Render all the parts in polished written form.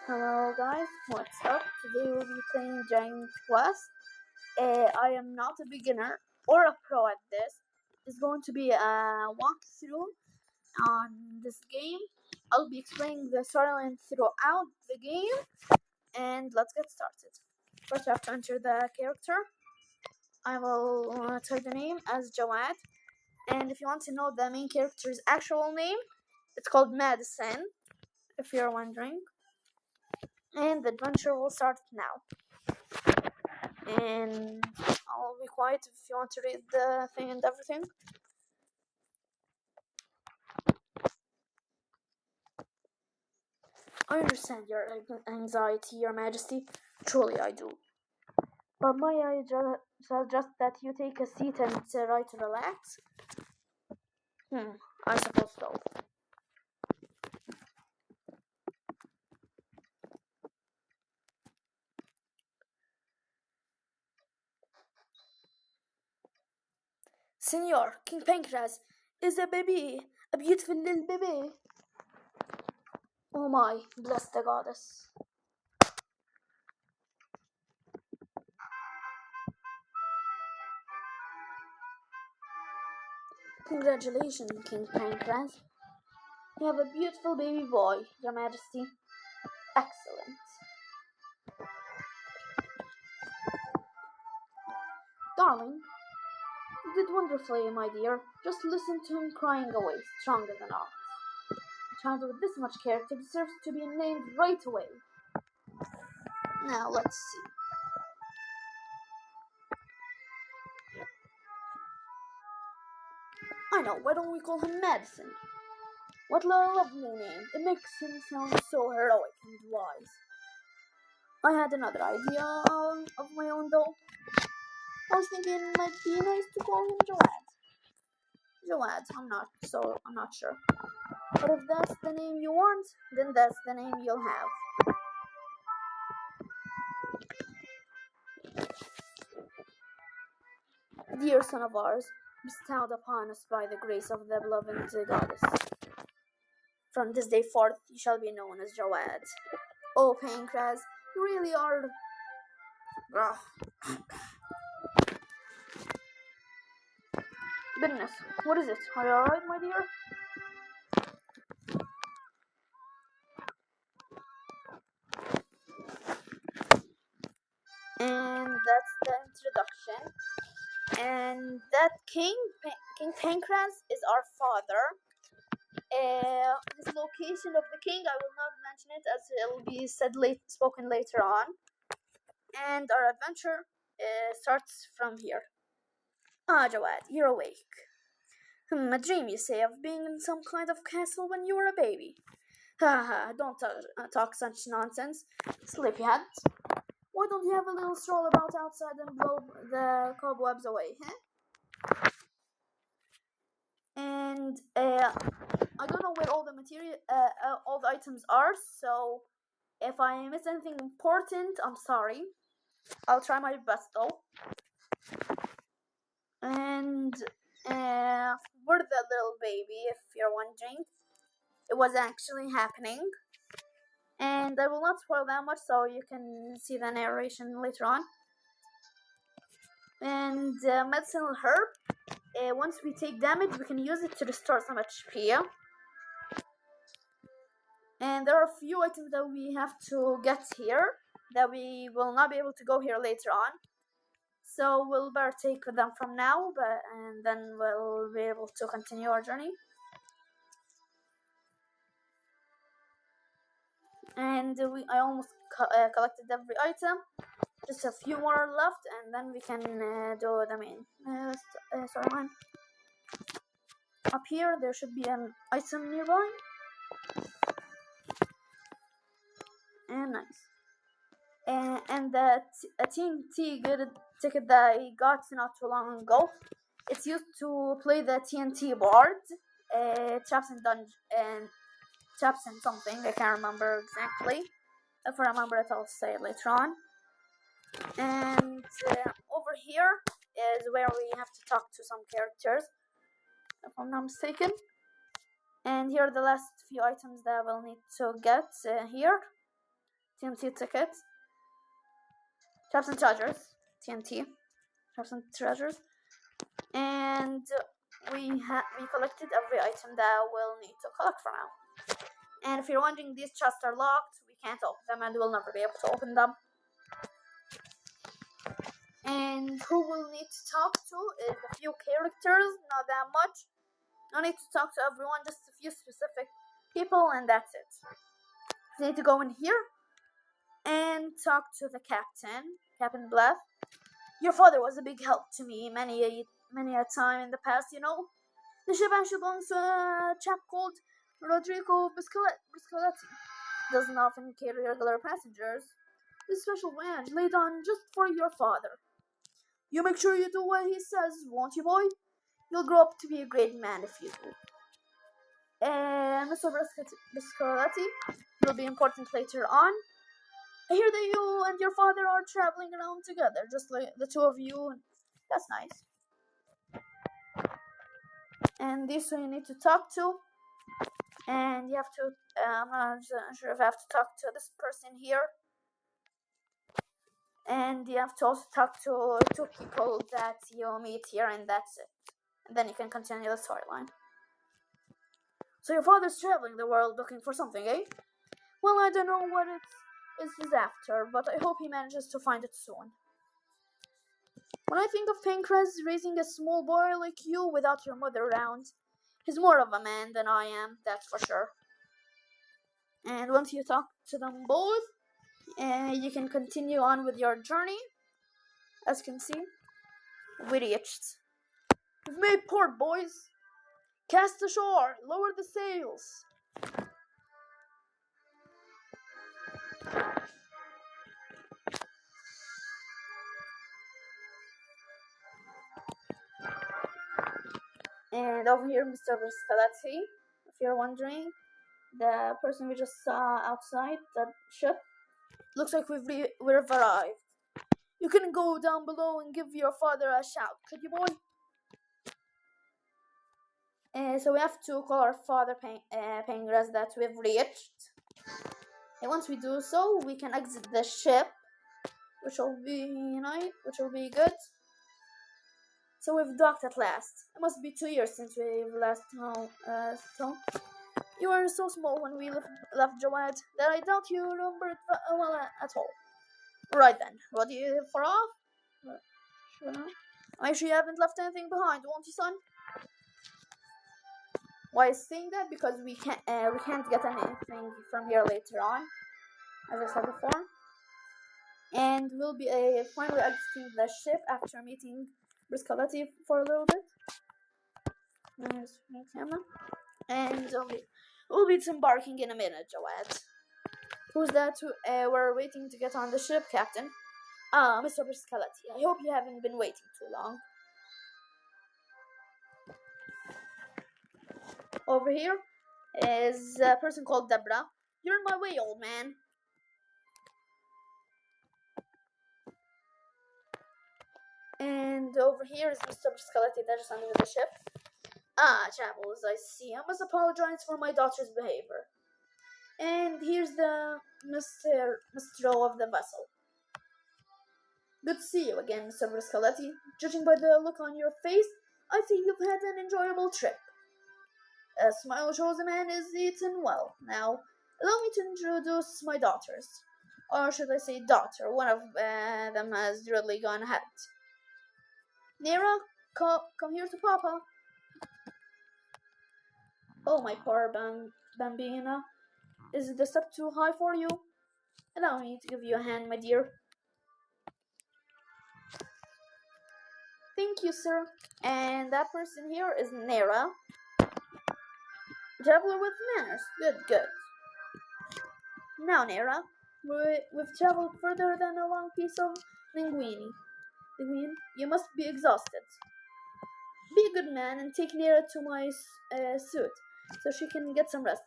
Hello guys, what's up? Today we'll be playing Giant Quest. I am not a beginner or a pro at this. It's going to be a walkthrough on this game. I'll be explaining the storyline throughout the game, and let's get started. First, you have to enter the character. I will type the name as Jawad, and if you want to know the main character's actual name, it's called Madison, if you're wondering. And the adventure will start now. And I'll be quiet if you want to read the thing and everything. I understand your anxiety, Your Majesty. Truly, I do. But may I suggest that you take a seat and try to relax? I suppose so. Senor, King Pancras is a baby, a beautiful little baby. Oh my, bless the goddess. Congratulations, King Pancras. You have a beautiful baby boy, Your Majesty. Excellent. Darling, you did wonderfully, my dear. Just listen to him crying away, stronger than ours. A child with this much character deserves to be named right away. Now, let's see. I know, why don't we call him Madison? What a lovely name. It makes him sound so heroic and wise. I had another idea of my own, though. I was thinking it might be nice to call him Joad. Joad, I'm not sure. But if that's the name you want, then that's the name you'll have. Dear son of ours, bestowed upon us by the grace of the beloved goddess. From this day forth, you shall be known as Joad. Oh, Pancras, you really are. Bitterness, what is it? Are you alright, my dear? And that's the introduction. And that King Pancras is our father. His location of the king, I will not mention it as it will be spoken later on. And our adventure starts from here. Ah, Jawad, you're awake. A dream, you say, of being in some kind of castle when you were a baby. Ha ha, don't talk such nonsense, sleepyhead. Why don't you have a little stroll about outside and blow the cobwebs away, huh? And I don't know where all the all the items are, so if I miss anything important, I'm sorry. I'll try my best though. And we're the little baby, if you're wondering. It was actually happening. And I will not spoil that much, so you can see the narration later on. And medicinal herb. Once we take damage, we can use it to restore some HP. And there are a few items that we have to get here that we will not be able to go here later on. So we'll better take them from now, and then we'll be able to continue our journey. And I almost collected every item. Just a few more left, and then we can do the main storyline. Up here, there should be an item nearby. And nice. And the TNT ticket that I got not too long ago. It's used to play the TNT board, traps and something. I can't remember exactly. If I remember it, I'll say it later on. And over here is where we have to talk to some characters, if I'm not mistaken. And here are the last few items that we'll need to get here. TNT tickets, traps and treasures, TNT, traps and treasures, and we collected every item that we'll need to collect for now. And if you're wondering, these chests are locked. We can't open them, and we'll never be able to open them. And who we'll need to talk to is a few characters, not that much. No need to talk to everyone, just a few specific people, and that's it. You need to go in here and talk to the captain, Captain Bluff. Your father was a big help to me many a time in the past, you know. The ship actually belongs to a chap called Rodrigo Biscoletti. Doesn't often carry regular passengers. This special voyage laid on just for your father. You make sure you do what he says, won't you, boy? You'll grow up to be a great man if you do. Mr. Biscoletti will be important later on. I hear that you and your father are traveling around together, just like the two of you. That's nice. And this one you need to talk to. And you have to, I'm not sure if I have to talk to this person here. And you have to also talk to two people that you meet here, and that's it. And then you can continue the storyline. So your father's traveling the world looking for something, eh? Well, I don't know what it's after, but I hope he manages to find it soon. When I think of Pancras raising a small boy like you without your mother around, he's more of a man than I am, that's for sure. And once you talk to them both, you can continue on with your journey. As you can see, we reached. We've made port, boys. Cast ashore, lower the sails. And over here, Mr. Viscalati, if you're wondering, the person we just saw outside the ship, looks like we've arrived. You can go down below and give your father a shout, could you, boy? So we have to call our father Pangras that we've reached. And once we do so, we can exit the ship, which will be good. So we've docked at last. It must be 2 years since we've last home. You were so small when we left Jawad that I doubt you remember it well at all. Right then, what do you for off? Sure. Make sure you haven't left anything behind, won't you, son? Why is saying that? Because we can't get anything from here later on, as I said before. And we'll be finally exiting the ship after meeting Briscoletti for a little bit. There's my camera. And we'll be disembarking in a minute, Jawad. Who's that? We're waiting to get on the ship, Captain. Mr. Briscoletti. I hope you haven't been waiting too long. Over here is a person called Debra. You're in my way, old man. And over here is Mr. Briscoletti that just under the ship. Chapels, I see. I must apologize for my daughter's behavior. And here's the Mistro of the vessel. Good to see you again, Mr. Briscoletti. Judging by the look on your face, I think you've had an enjoyable trip. A smile shows a man is eaten well. Now, allow me to introduce my daughters. Or should I say daughter? One of them has really gone ahead. Nera, come here to Papa. Oh, my poor Bambina. Is the step too high for you? Allow me to give you a hand, my dear. Thank you, sir. And that person here is Nera. Traveler with manners. Good. Now, Nera, we've traveled further than a long piece of linguine. You must be exhausted. Be a good man and take Nera to my suit so she can get some rest,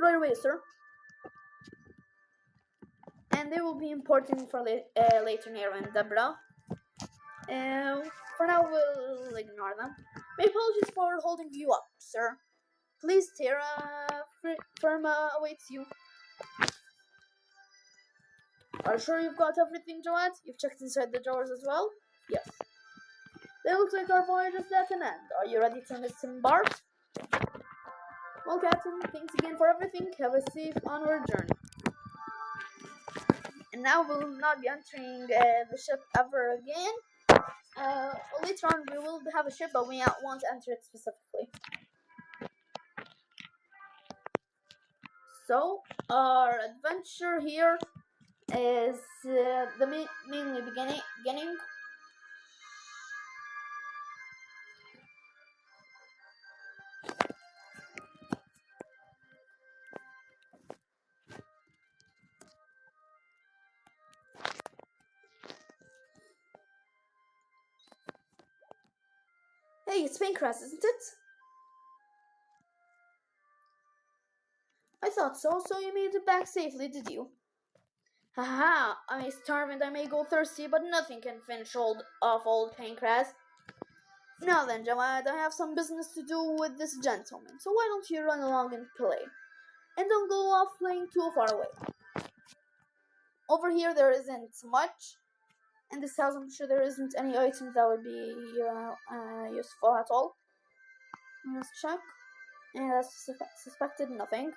Right away, sir. And they will be important for later, Nera and Debra. For now, we'll ignore them. My apologies for holding you up, sir. Please, Tara, Firma awaits you. Are you sure you've got everything, Jawad? You've checked inside the drawers as well? Yes. It looks like our voyage is at an end. Are you ready to disembark? Well, Captain, thanks again for everything. Have a safe onward journey. And now we'll not be entering the ship ever again. Later on we will have a ship, but we won't enter it specifically. So, our adventure here is mainly beginning. Hey, it's Pancras, isn't it? I thought so, so you made it back safely, did you? Haha, I may starve and I may go thirsty, but nothing can finish old Pancras. Now then, Jawad, I have some business to do with this gentleman, so why don't you run along and play? And don't go off playing too far away. Over here there isn't much. In this house I'm sure there isn't any items that would be useful at all. Let's check. And I suspected nothing.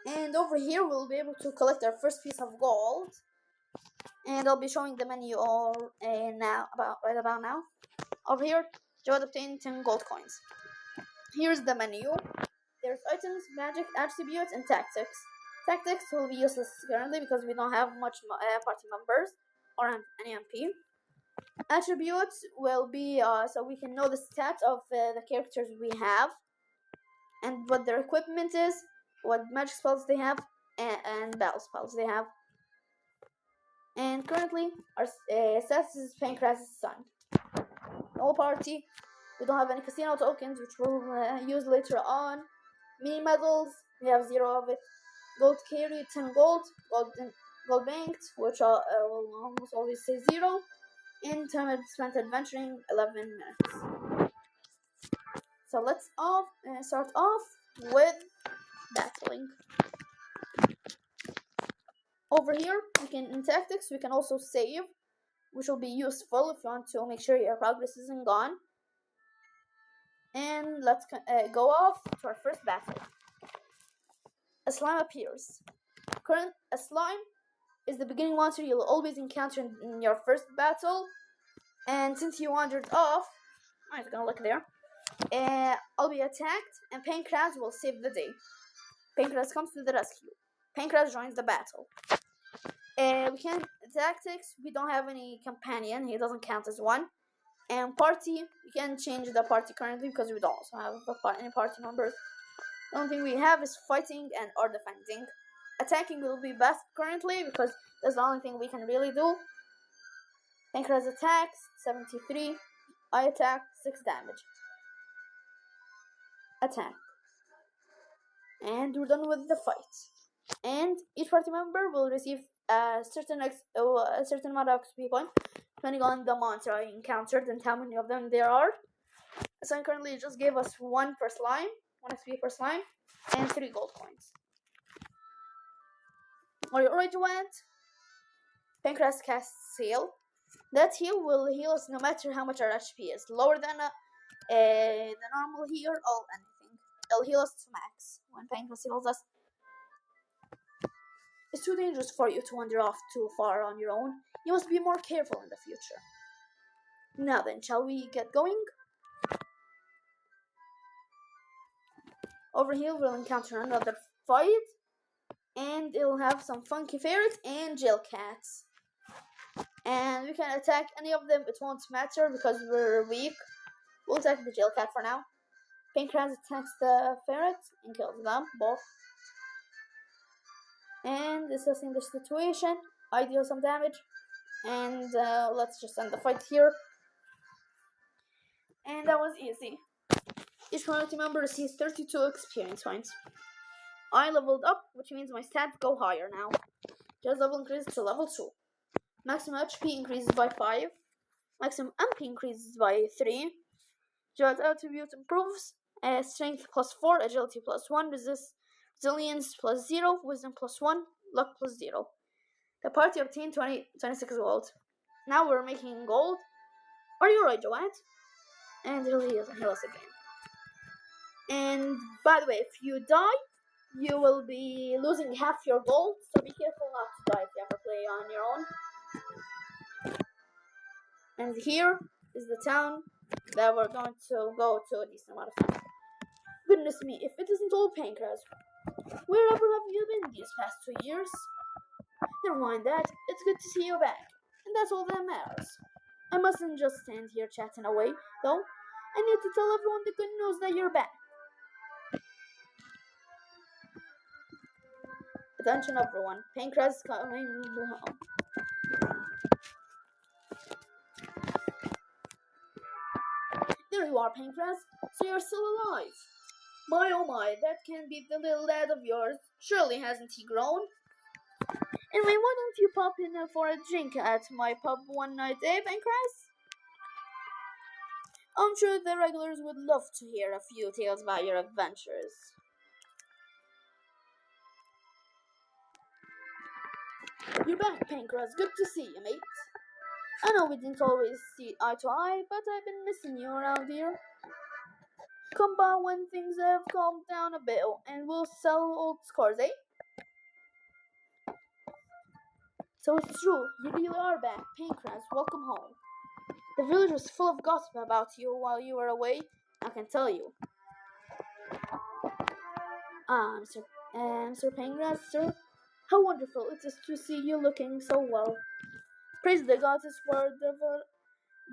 And over here we'll be able to collect our first piece of gold. And I'll be showing the menu right about now. Over here, Jawad obtained 10 gold coins. Here's the menu. There's items, magic, attributes, and tactics. Tactics will be useless currently because we don't have much party members or any MP. Attributes will be so we can know the stats of the characters we have and what their equipment is, what magic spells they have, and battle spells they have. And currently, our status is Pancras' son. No party. We don't have any casino tokens, which we'll use later on. Mini medals, we have 0 of it. Gold carry, 10 gold. Gold banked, which will almost always say 0. And time spent adventuring, 11 minutes. So let's start off with battling. Over here, in tactics, we can also save, which will be useful if you want to make sure your progress isn't gone. And let's go off to our first battle. A slime appears. A slime is the beginning monster you'll always encounter in your first battle. And since you wandered off, I'm just gonna look there. I'll be attacked, and Pancras will save the day. Pancras comes to the rescue. Pancras joins the battle. We can tactics. We don't have any companion. He doesn't count as one. And party, we can change the party currently because we don't also have any party members. The only thing we have is fighting and or defending. Attacking will be best currently because that's the only thing we can really do. Pancras attacks 73. I attack 6 damage. Attack. And we're done with the fight. And each party member will receive a certain amount of XP points depending on the monster I encountered and how many of them there are. So currently it just gave us 1 per slime, 1 XP per slime, and 3 gold coins. Are you already went? Pancras casts heal. That heal will heal us no matter how much our HP is. Lower than the normal heal or anything. It'll heal us to max when Pancras heals us. It's too dangerous for you to wander off too far on your own. You must be more careful in the future. Now then, shall we get going? Over here we'll encounter another fight. And it'll have some funky ferrets and jail cats. And we can attack any of them, it won't matter because we're weak. We'll attack the jail cat for now. Pancras attacks the ferrets and kills them both. And assessing the situation, I deal some damage. And let's just end the fight here. And that was easy. Each party member receives 32 experience points. I leveled up, which means my stats go higher now. Just level increases to level 2. Maximum HP increases by 5. Maximum MP increases by 3. Jawad attribute improves. Strength plus 4, agility plus 1, resilience plus 0, wisdom plus 1, luck plus 0. The party obtained 26 gold. Now we're making gold. Are you right, Joanne? And he'll heal us again. And by the way, if you die, you will be losing half your gold, so be careful not to die if you ever play on your own. And here is the town that we're going to go to a decent amount of time. Goodness me, if it isn't all Pancras, wherever have you been these past 2 years? Never mind that, it's good to see you back, and that's all that matters. I mustn't just stand here chatting away, though. I need to tell everyone the good news that you're back. Attention everyone, Pancras is coming home. There you are, Pancras, so you're still alive. My oh my, that can't be the little lad of yours. Surely hasn't he grown? Anyway, why don't you pop in for a drink at my pub one night, Pancras? I'm sure the regulars would love to hear a few tales about your adventures. You're back, Pancras. Good to see you, mate. I know we didn't always see eye to eye, but I've been missing you around here. Come by when things have calmed down a bit, and we'll sell old scores, eh? So it's true, you really are back, Pancras. Welcome home. The village was full of gossip about you while you were away, I can tell you. Sir Pancras, sir. How wonderful it is to see you looking so well. Praise the goddess for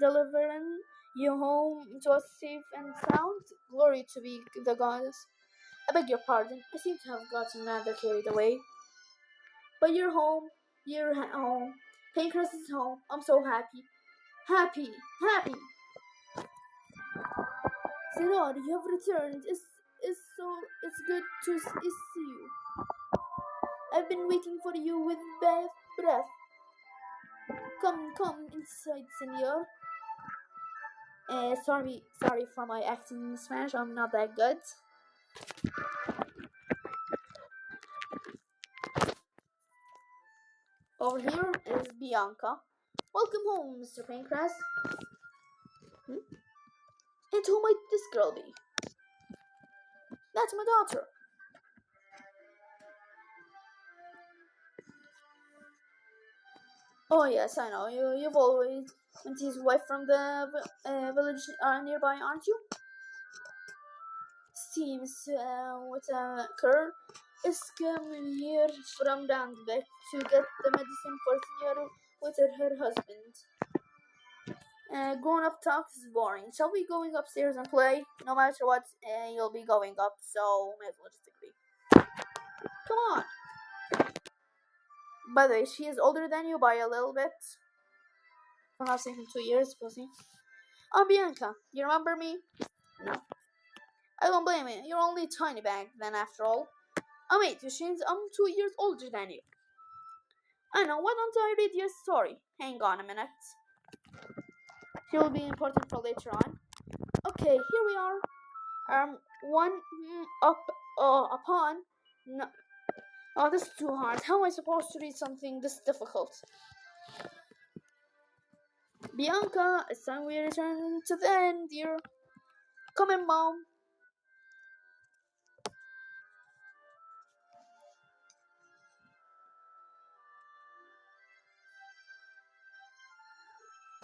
delivering you home to us safe and sound. Glory to be the goddess. I beg your pardon, I seem to have gotten rather carried away. But you're home, home. Pancras is home. I'm so happy. Happy. Senor, you have returned. It's good to see you. I've been waiting for you with bated breath. Come inside, senor. Sorry for my accent in Spanish. I'm not that good. Over here is Bianca. Welcome home, Mr. Pancras. And who might this girl be? That's my daughter. Oh yes, I know. You've always went his wife from the village nearby, aren't you? Seems what occurred is come here from Randbeck to get the medicine for Senora with her husband. Grown-up talk is boring. Shall we going upstairs and play? No matter what, you'll be going up, so may as well just agree. Come on. By the way, she is older than you by a little bit. Perhaps even 2 years, pussy. I'm Bianca. You remember me? No. I don't blame you. You're only a tiny bag then, after all. Oh wait, Shins, I'm 2 years older than you. I know. Why don't I read your story? Hang on a minute. It will be important for later on. Okay, here we are. One up upon. No. Oh, this is too hard. How am I supposed to read something this difficult? Bianca, it's time we return to the end, dear. Come in, Mom.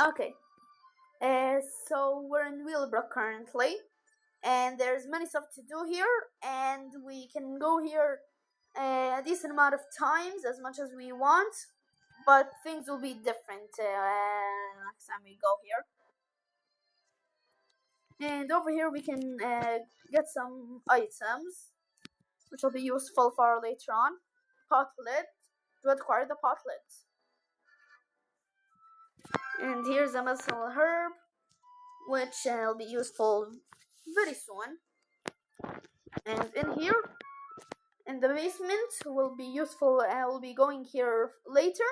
Okay. So we're in Wheelbrook currently, and there's many stuff to do here, and we can go here a decent amount of times, as much as we want, but things will be different next time we go here. And over here we can get some items, which will be useful for later on. Pot lid, to acquire the pot lid. And here's a medicinal herb, which will be useful very soon. And in here, in the basement, will be useful. We'll be going here later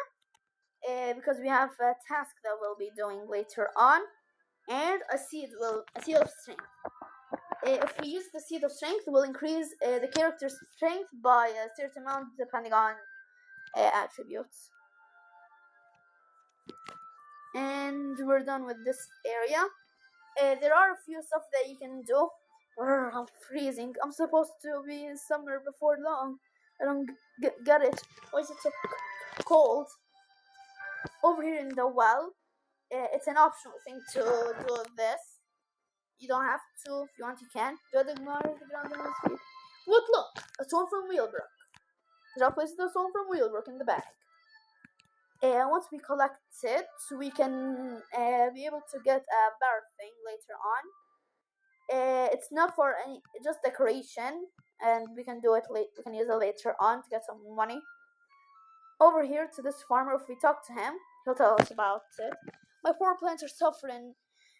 because we have a task that we'll be doing later on, and a seed of strength. If we use the seed of strength, we'll increase the character's strength by a certain amount depending on attributes. And we're done with this area. There are a few stuff that you can do. I'm freezing. I'm supposed to be in summer before long. I don't get it. Why is it so cold? Over here in the well, it's an optional thing to do this. You don't have to. If you want, you can. Do the ground on his feet. Look! A stone from Wheelbrook. Drop place the stone from Wheelbrook in the bag. Once we collect it, we can be able to get a better thing later on. It's not for any, just decoration, and we can do it late. We can use it later on to get some money. Over here to this farmer, if we talk to him, he'll tell us about it. My poor plants are suffering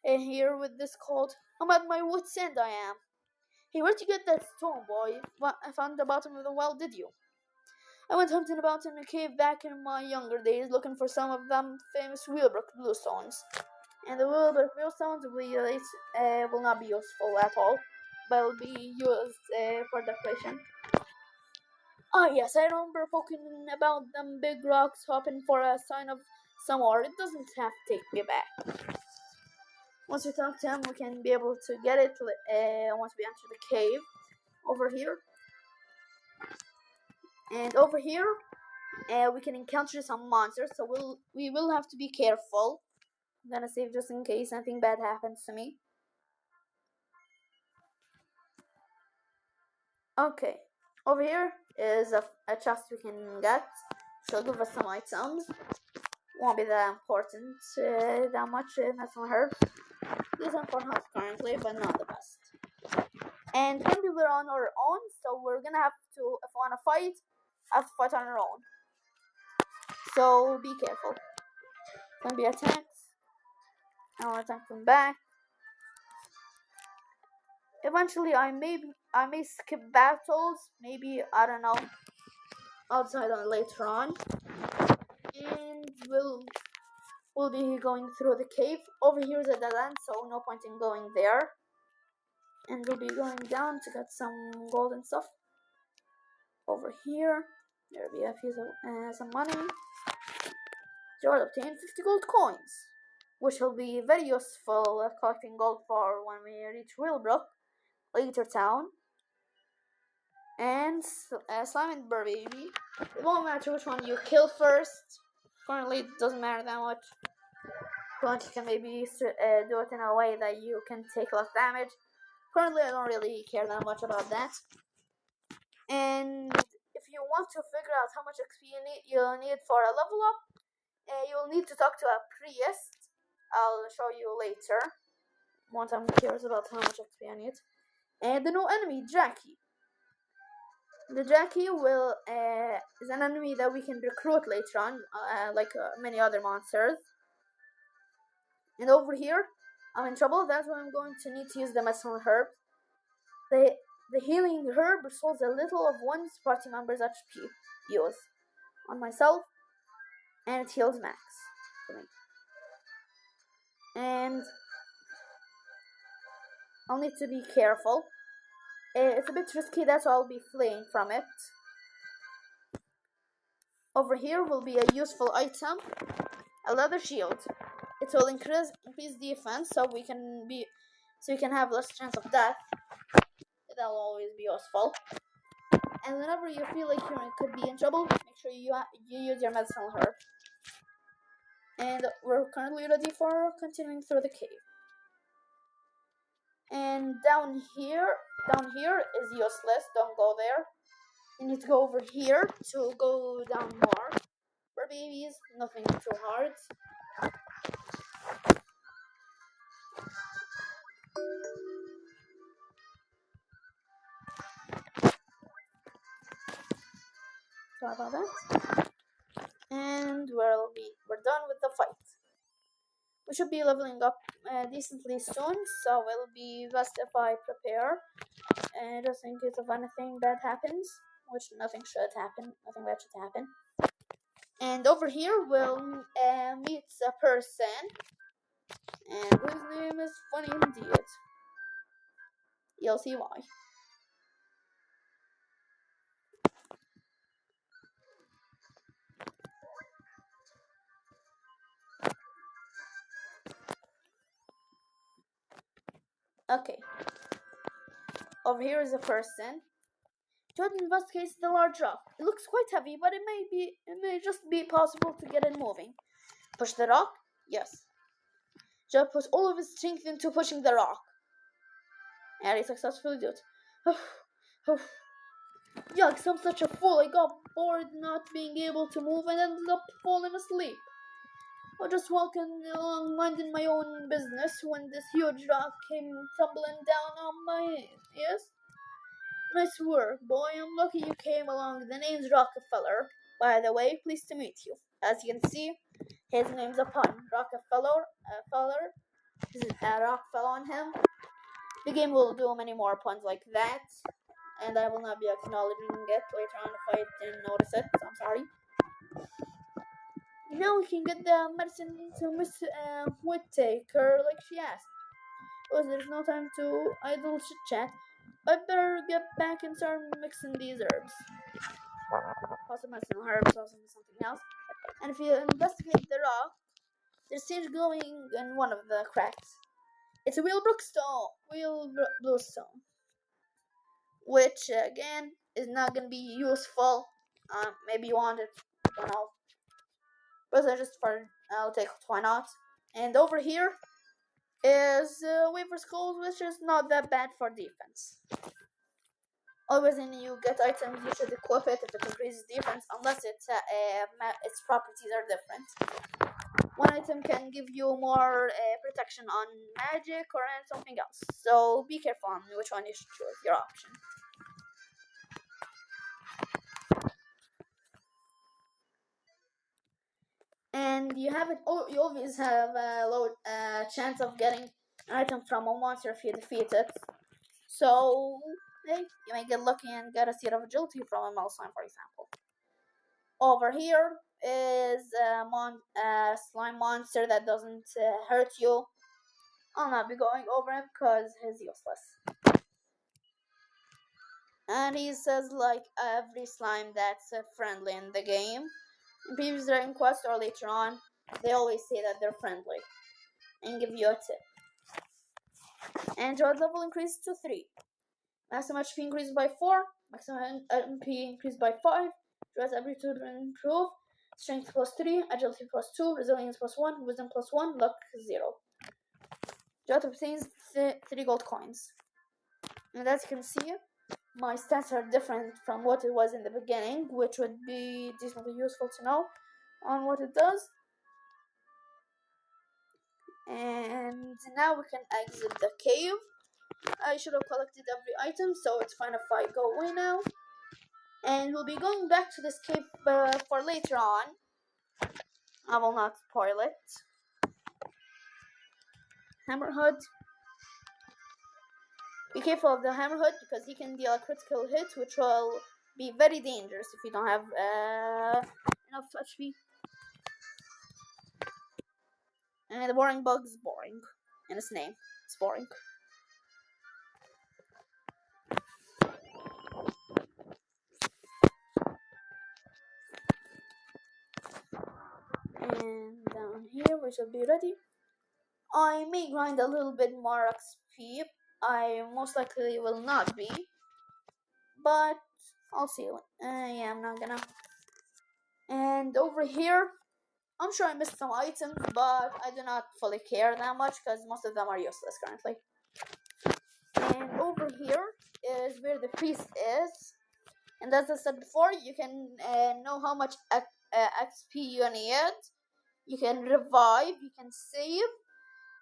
here with this cold. I'm at my wit's end, I am. Hey, where'd you get that stone, boy? I found the bottom of the well, did you? I went hunting about in a cave back in my younger days, looking for some of them famous Wheelbrook bluestones. And the Wheelbrook bluestones will not be useful at all, but will be used for decoration. Oh yes, I remember poking about them big rocks, hoping for a sign of some more. It doesn't have to take me back. Once we talk to him, we can be able to get it once we enter the cave over here. And over here, we can encounter some monsters, so we will have to be careful. I'm gonna save just in case anything bad happens to me. Okay, over here is a chest we can get. She'll give us some items. Won't be that important, that much, that's on her. Decent for health currently, but not the best. And currently we're on our own, so we're gonna have to, if we wanna fight, have to fight on our own. So be careful. Gonna be attacks. I wanna attack them back. Eventually I may skip battles, maybe, I don't know. I'll decide on later on. And we'll be going through the cave. Over here is a dead end, so no point in going there. And we'll be going down to get some gold and stuff. Over here, there'll be a piece of some money. You will obtain 50 gold coins, which will be very useful collecting gold for when we reach Wheelbrook, later town. And slime and burr baby. It won't matter which one you kill first. Currently, it doesn't matter that much. But you can maybe do it in a way that you can take less damage. Currently, I don't really care that much about that. And if you want to figure out how much XP you'll need for a level up, you'll need to talk to a priest. I'll show you later. Once I'm curious about how much XP I need. And the new enemy, Jackie. The Jackie is an enemy that we can recruit later on, like many other monsters. And over here, I'm in trouble. That's why I'm going to need to use the medicinal herb. The healing herb restores a little of one's party member's HP use on myself, and it heals max for me. And I'll need to be careful. It's a bit risky, that's why I'll be fleeing from it. Over here will be a useful item, a leather shield. It will increase defense, so we can have less chance of death. That'll always be useful. And whenever you feel like you could be in trouble, make sure you use your medicinal herb. And we're currently ready for continuing through the cave. And down here is useless. Don't go there. You need to go over here to go down more. For babies, nothing too hard. Sorry about that. And we're done with the fight. We should be leveling up decently soon, so it'll be best if I prepare, just in case of anything bad happens, which nothing bad should happen. And over here we'll meet a person, and his name is funny indeed. You'll see why. Okay. Over here is a person. Jod investigates the large rock. It looks quite heavy, but it may just be possible to get it moving. Push the rock? Yes. Jod puts all of his strength into pushing the rock. And he successfully did it. Yucks, I'm such a fool. I got bored not being able to move and ended up falling asleep. I was just walking along minding my own business when this huge rock came tumbling down on my head. Yes? Nice work, boy. I'm lucky you came along. The name's Rockefeller. By the way, pleased to meet you. As you can see, his name's a pun. Rockefeller. Rock fell on him. The game will do many more puns like that, and I will not be acknowledging it later on if I didn't notice it, so I'm sorry. Now we can get the medicine to Miss Whittaker like she asked. Because there's no time to idle chit-chat. I better get back and start mixing these herbs. Also mixing herbs, also something else. And if you investigate the rock, there's things glowing in one of the cracks. It's a real bluestone, which again is not gonna be useful. Maybe you want it, I don't know. But I'll take it, why not? And over here is Weaver's Gold, which is not that bad for defense. Always when you get items, you should equip it if it increases defense, unless its properties are different. One item can give you more protection on magic or something else. So be careful on which one you should choose, your option. And you always have a low chance of getting an item from a monster if you defeat it. So, hey, you may get lucky and get a seed of agility from a mouse slime, for example. Over here is a slime monster that doesn't hurt you. I'll not be going over him because he's useless. And he says like every slime that's friendly in the game. In previous Dragon Quest or later on, they always say that they're friendly and give you a tip. And your level increases to 3. Maximum HP increased by 4. Maximum MP increased by 5. Dress ability to improve. Strength plus 3. Agility plus 2. Resilience plus 1. Wisdom plus 1. Luck 0. Jot obtains 3 gold coins. And as you can see, my stats are different from what it was in the beginning, which would be decently useful to know on what it does. And now we can exit the cave. I should have collected every item, so it's fine if I go away now. And we'll be going back to this cave for later on. I will not spoil it. Hammerhead. Be careful of the Hammerhead because he can deal a critical hit, which will be very dangerous if you don't have enough HP. And the boring bug is boring. And its name. It's boring. And down here we should be ready. I may grind a little bit more XP. I most likely will not be. But I'll see. Yeah, I'm not gonna. And over here, I'm sure I missed some items, but I do not fully care that much because most of them are useless currently. And over here is where the priest is. And as I said before, you can know how much XP you need. You can revive, you can save,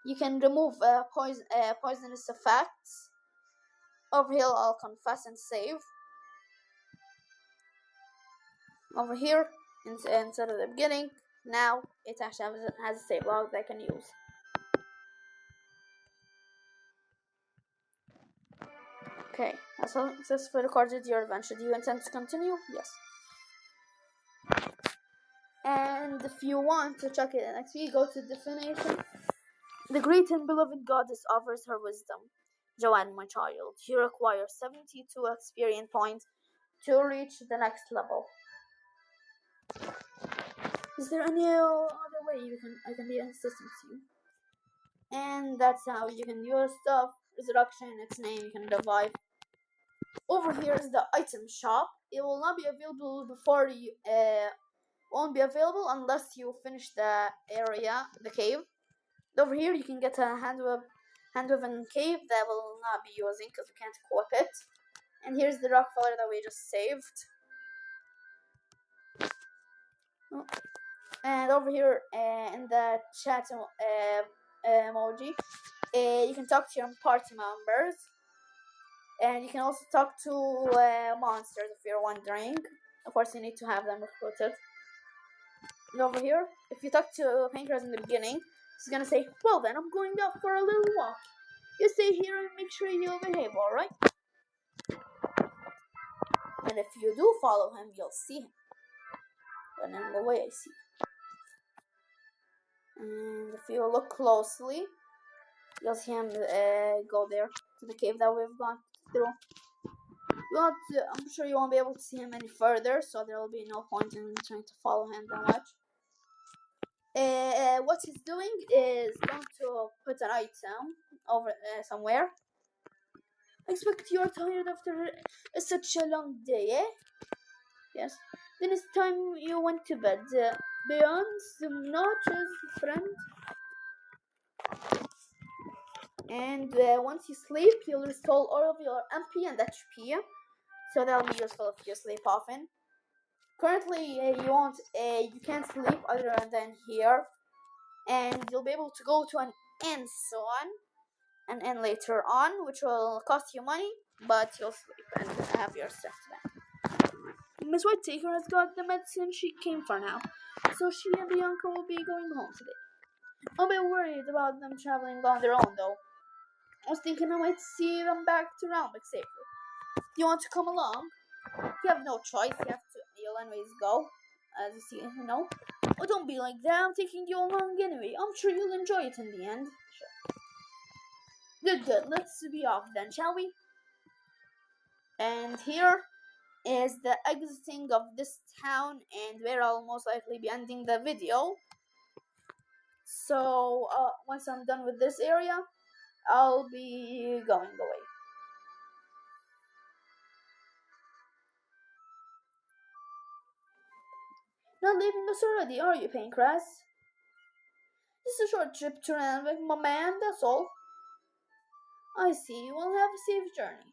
you can remove poisonous effects. Over here, I'll confess and save. Over here, instead of the beginning, now it actually has a save log that I can use. Okay, that's all. Successfully recorded your adventure. Do you intend to continue? Yes. And if you want to check it in XP, go to definition. The great and beloved goddess offers her wisdom. Joanne, my child, you require 72 experience points to reach the next level. Is there any other way I can be assistant to you? And that's how you can use stuff. resurrection, its name, you can revive. Over here is the item shop. It will not be available before you, won't be available unless you finish the area, the cave. Over here you can get a hand-woven cave that will not be using because we can't equip it. And here's the Rockefeller that we just saved. Oh. And over here in the chat emoji, you can talk to your party members. And you can also talk to monsters if you're wondering. Of course, you need to have them recruited. And over here, if you talk to Pancras in the beginning, he's gonna say, well then, I'm going out for a little walk. You stay here and make sure you behave, alright? And if you do follow him, you'll see him. And in the way I see. And if you look closely, you'll see him go there to the cave that we've gone through. I'm sure you won't be able to see him any further, so there will be no point in trying to follow him that much. What he's doing is going to put an item over somewhere. I expect you're tired after such a long day, eh? Yes. Then it's time you went to bed. Beyond some notches, friend. And once you sleep, you'll restore all of your MP and HP. So that'll be useful if you sleep often. Currently, you can't sleep other than here. And you'll be able to go to an inn soon. An inn later on, which will cost you money, but you'll sleep and have your stuff back. Miss Whitetaker has got the medicine she came for now, so she and Bianca will be going home today. I'm a bit worried about them traveling on their own, though. I was thinking I might see them back to Roundbeck safely. You want to come along? You have no choice. You'll anyways go, as you see, you know. Oh, don't be like that. I'm taking you along anyway. I'm sure you'll enjoy it in the end. Sure. Good. Let's be off then, shall we? And here is the exiting of this town, and where I'll most likely be ending the video. So once I'm done with this area, I'll be going away. Not leaving us already, are you, Pancras? Just a short trip to Ranwick, my man, that's all. I see, we'll have a safe journey.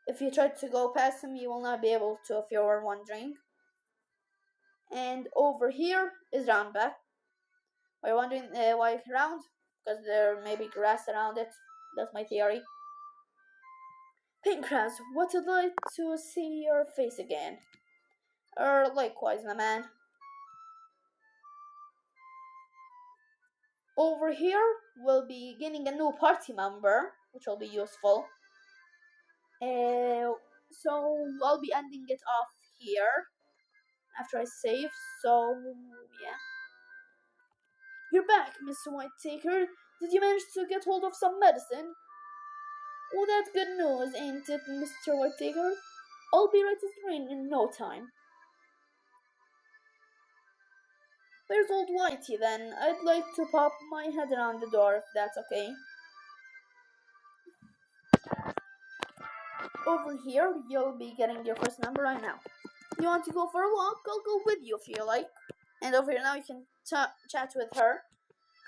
If you try to go past him, you will not be able to, if you were wondering. And over here is Roundback. Are you wondering why round? Because there may be grass around it. That's my theory. Pancras, what I'd like to see your face again. Likewise, my man. Over here, we'll be gaining a new party member, which will be useful. So I'll be ending it off here after I save. So yeah. You're back, Mr. Whitetaker. Did you manage to get hold of some medicine? Oh, that's good news, ain't it, Mr. Whitetaker? I'll be right as rain in no time. Where's old Whitey then? I'd like to pop my head around the door if that's okay. Over here, you'll be getting your first number right now. You want to go for a walk? I'll go with you if you like. And over here now you can chat with her.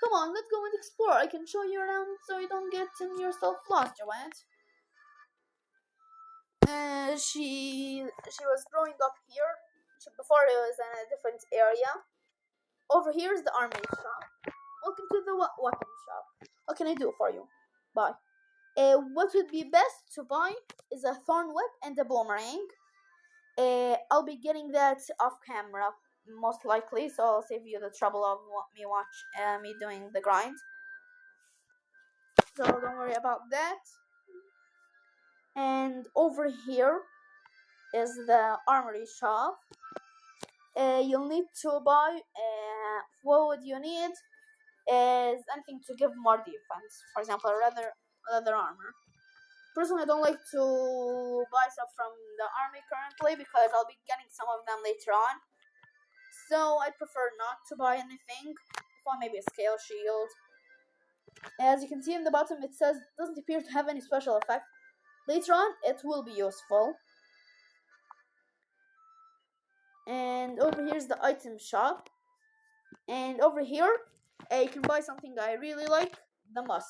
Come on, let's go and explore. I can show you around so you don't get yourself lost, Joanne. She was growing up here. Before it was in a different area. Over here is the armory shop. Welcome to the weapon shop. What can I do for you? Bye. What would be best to buy is a thorn whip and a boomerang. I'll be getting that off camera, most likely, so I'll save you the trouble of me doing the grind. So don't worry about that. And over here is the armory shop. You'll need to buy, what would you need is anything to give more defense. For example, leather armor. Personally, I don't like to buy stuff from the army currently because I'll be getting some of them later on. So I prefer not to buy anything. Well, maybe a scale shield. As you can see in the bottom, it says doesn't appear to have any special effect. Later on, it will be useful. And over here is the item shop. And over here, you can buy something I really like, the musk.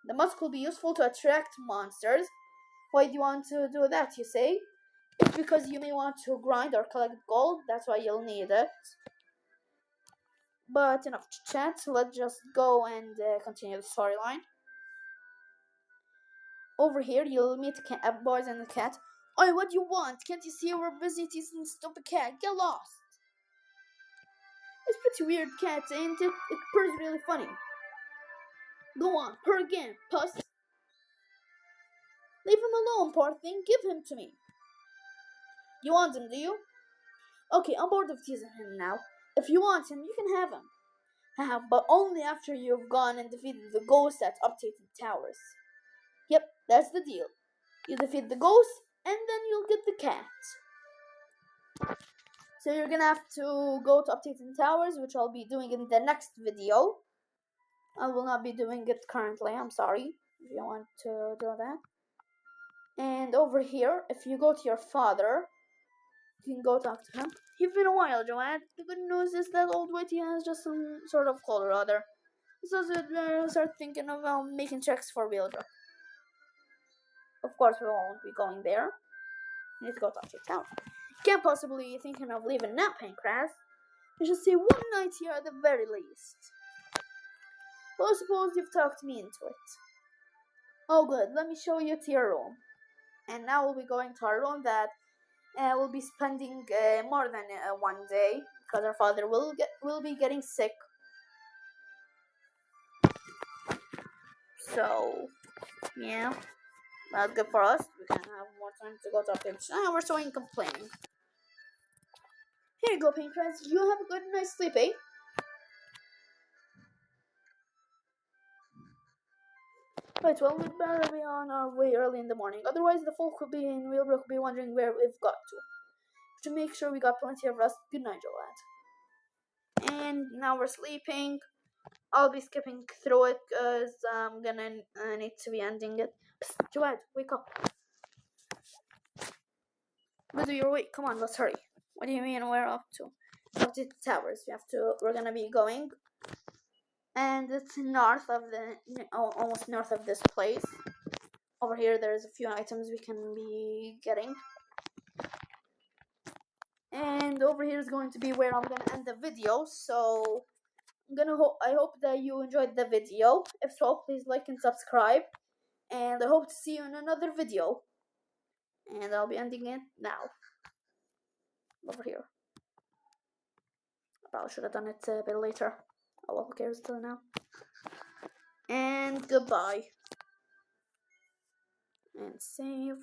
The musk will be useful to attract monsters. Why do you want to do that, you say? It's because you may want to grind or collect gold, that's why you'll need it. But enough to chat, let's just go and continue the storyline. Over here, you'll meet boys and a cat. Oi, what do you want? Can't you see we're busy teasing the stupid cat? Get lost! It's pretty weird, cat, ain't it? It purrs really funny. Go on, purr again, puss. Leave him alone, poor thing. Give him to me. You want him, do you? Okay, I'm bored of teasing him now. If you want him, you can have him. But only after you've gone and defeated the ghosts at updated towers. Yep, that's the deal. You defeat the ghost, and then you'll get the cat. So you're gonna have to go to updated towers, which I'll be doing in the next video. I will not be doing it currently, I'm sorry, if you want to do that. And over here, if you go to your father, you can go talk to him. You've been a while, Joanne. The good news is that old Whitey has just some sort of cold or other. So start thinking of making checks for Wheeldrop. Of course, we won't be going there. You need to go talk to your town. Can't possibly be thinking of leaving now, Pancras. You should stay one night here at the very least. Well, I suppose you've talked me into it. Oh, good. Let me show you to your room. And now we'll be going to our room that we'll be spending more than one day because our father will be getting sick. So, yeah, that's good for us. We can have more time to go to our parents. We're so complaining. Here you go, Pancras. You have a good night's sleep, eh? Right, well, we'd better be on our way early in the morning. Otherwise, the folk will be in Wheelbrook will be wondering where we've got to. To make sure we got plenty of rest. Good night, Joe lad. And now we're sleeping. I'll be skipping through it because I'm gonna need to be ending it. Psst, Joad, wake up. But you're awake. Come on, let's hurry. What do you mean we're up to? Up to the towers. We're gonna be going. And it's north of almost north of this place. Over here, there's a few items we can be getting. And over here is going to be where I'm gonna end the video. So I hope that you enjoyed the video. If so, please like and subscribe. And I hope to see you in another video. And I'll be ending it now. Over here. I probably should have done it a bit later. Oh well, who cares till now. And goodbye. And save.